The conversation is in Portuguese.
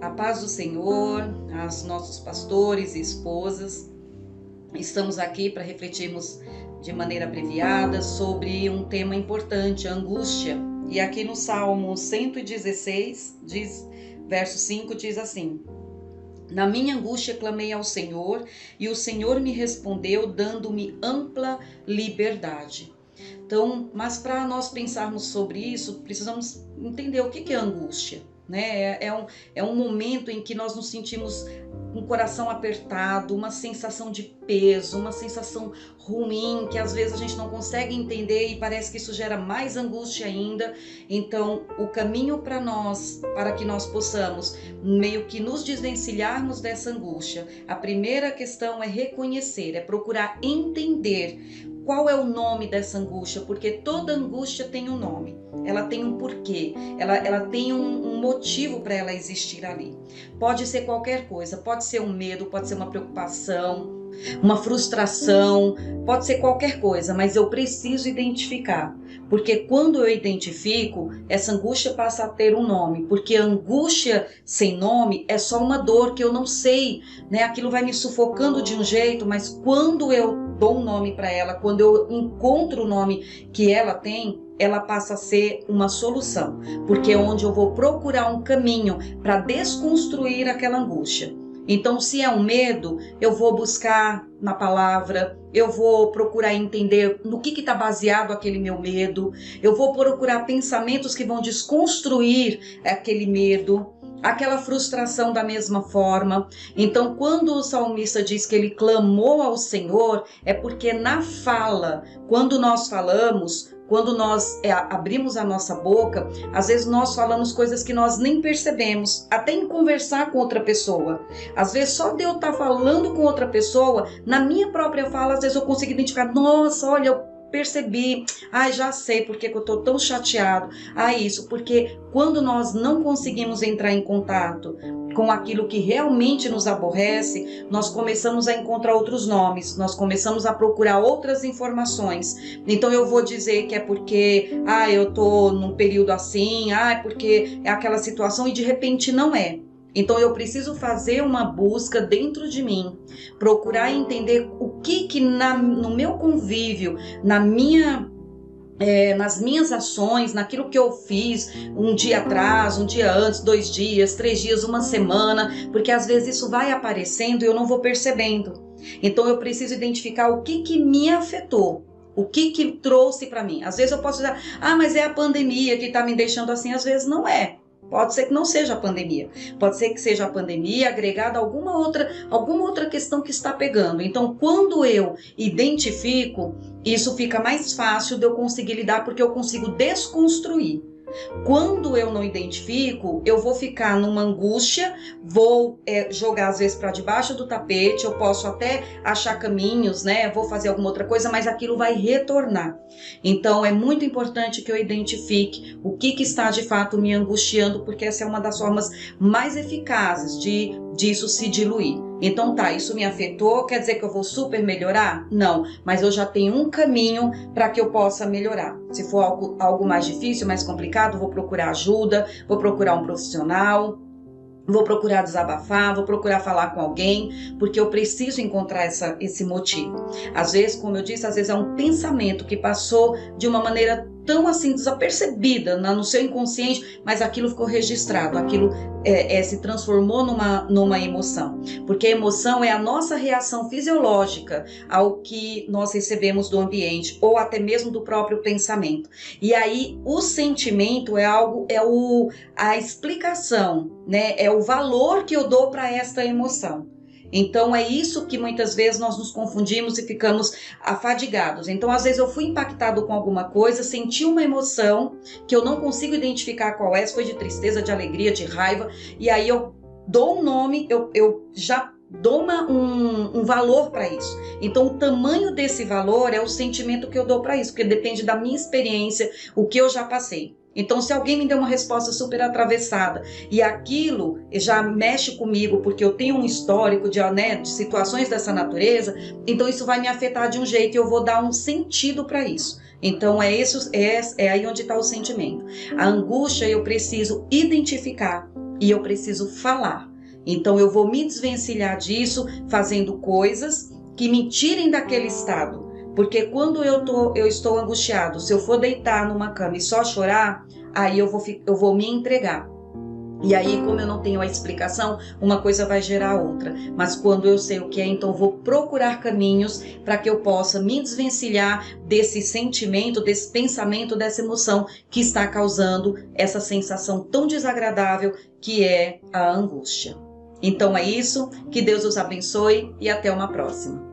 A paz do Senhor, aos nossos pastores e esposas. Estamos aqui para refletirmos de maneira abreviada sobre um tema importante, a angústia. E aqui no Salmo 116, verso 5, diz assim: Na minha angústia clamei ao Senhor, e o Senhor me respondeu, dando-me ampla liberdade. Então, mas para nós pensarmos sobre isso, precisamos entender o que é angústia. É um momento em que nós nos sentimos com o coração apertado, uma sensação de peso, uma sensação ruim, que às vezes a gente não consegue entender e parece que isso gera mais angústia ainda. Então, o caminho para nós, para que nós possamos meio que nos desvencilharmos dessa angústia, a primeira questão é reconhecer, é procurar entender qual é o nome dessa angústia, porque toda angústia tem um nome, ela tem um porquê, ela tem um motivo para ela existir ali. Pode ser qualquer coisa, pode ser um medo, pode ser uma preocupação, uma frustração, pode ser qualquer coisa, mas eu preciso identificar, porque quando eu identifico, essa angústia passa a ter um nome, porque a angústia sem nome é só uma dor que eu não sei, aquilo vai me sufocando de um jeito, mas quando eu dou um nome para ela, quando eu encontro o nome que ela tem, ela passa a ser uma solução, porque é onde eu vou procurar um caminho para desconstruir aquela angústia. Então, se é um medo, eu vou buscar na palavra, eu vou procurar entender no que está baseado aquele meu medo, eu vou procurar pensamentos que vão desconstruir aquele medo, aquela frustração da mesma forma. Então, quando o salmista diz que ele clamou ao Senhor, é porque na fala, quando nós falamos, quando nós abrimos a nossa boca, às vezes nós falamos coisas que nós nem percebemos, até em conversar com outra pessoa. Às vezes só de eu estar falando com outra pessoa, na minha própria fala, às vezes eu consigo identificar, nossa, olha, eu percebi, já sei porque que eu estou tão chateado, isso, porque quando nós não conseguimos entrar em contato com aquilo que realmente nos aborrece, nós começamos a encontrar outros nomes, nós começamos a procurar outras informações. Então eu vou dizer que é porque, eu estou num período assim, é porque é aquela situação, e de repente não é. Então eu preciso fazer uma busca dentro de mim, procurar entender o que no meu convívio, nas minhas ações, naquilo que eu fiz um dia atrás, um dia antes, 2 dias, 3 dias, uma semana, porque às vezes isso vai aparecendo e eu não vou percebendo. Então eu preciso identificar o que me afetou, o que trouxe para mim. Às vezes eu posso dizer, mas é a pandemia que está me deixando assim, às vezes não é. Pode ser que não seja a pandemia, pode ser que seja a pandemia agregada a alguma outra questão que está pegando. Então, quando eu identifico, isso fica mais fácil de eu conseguir lidar, porque eu consigo desconstruir. Quando eu não identifico, eu vou ficar numa angústia, vou jogar às vezes para debaixo do tapete, eu posso até achar caminhos, vou fazer alguma outra coisa, mas aquilo vai retornar. Então é muito importante que eu identifique o que está de fato me angustiando, porque essa é uma das formas mais eficazes disso se diluir. Então isso me afetou, quer dizer que eu vou super melhorar? Não, mas eu já tenho um caminho para que eu possa melhorar. Se for algo mais difícil, mais complicado, vou procurar ajuda, vou procurar um profissional, vou procurar desabafar, vou procurar falar com alguém, porque eu preciso encontrar esse motivo. Às vezes, como eu disse, às vezes é um pensamento que passou de uma maneira tão assim desapercebida no seu inconsciente, mas aquilo ficou registrado, aquilo se transformou numa emoção, porque a emoção é a nossa reação fisiológica ao que nós recebemos do ambiente ou até mesmo do próprio pensamento. E aí o sentimento a explicação, é o valor que eu dou para esta emoção. Então é isso que muitas vezes nós nos confundimos e ficamos afadigados. Então às vezes eu fui impactado com alguma coisa, senti uma emoção que eu não consigo identificar qual é, se foi de tristeza, de alegria, de raiva, e aí eu dou um nome, eu já dou um valor para isso. Então o tamanho desse valor é o sentimento que eu dou para isso, porque depende da minha experiência, o que eu já passei. Então, se alguém me deu uma resposta super atravessada e aquilo já mexe comigo, porque eu tenho um histórico de situações dessa natureza, então isso vai me afetar de um jeito e eu vou dar um sentido para isso. Então, é aí onde está o sentimento. A angústia eu preciso identificar e eu preciso falar. Então, eu vou me desvencilhar disso fazendo coisas que me tirem daquele estado. Porque quando eu estou angustiado, se eu for deitar numa cama e só chorar, aí eu vou me entregar. E aí, como eu não tenho a explicação, uma coisa vai gerar outra. Mas quando eu sei o que é, então eu vou procurar caminhos para que eu possa me desvencilhar desse sentimento, desse pensamento, dessa emoção que está causando essa sensação tão desagradável que é a angústia. Então é isso, que Deus os abençoe e até uma próxima.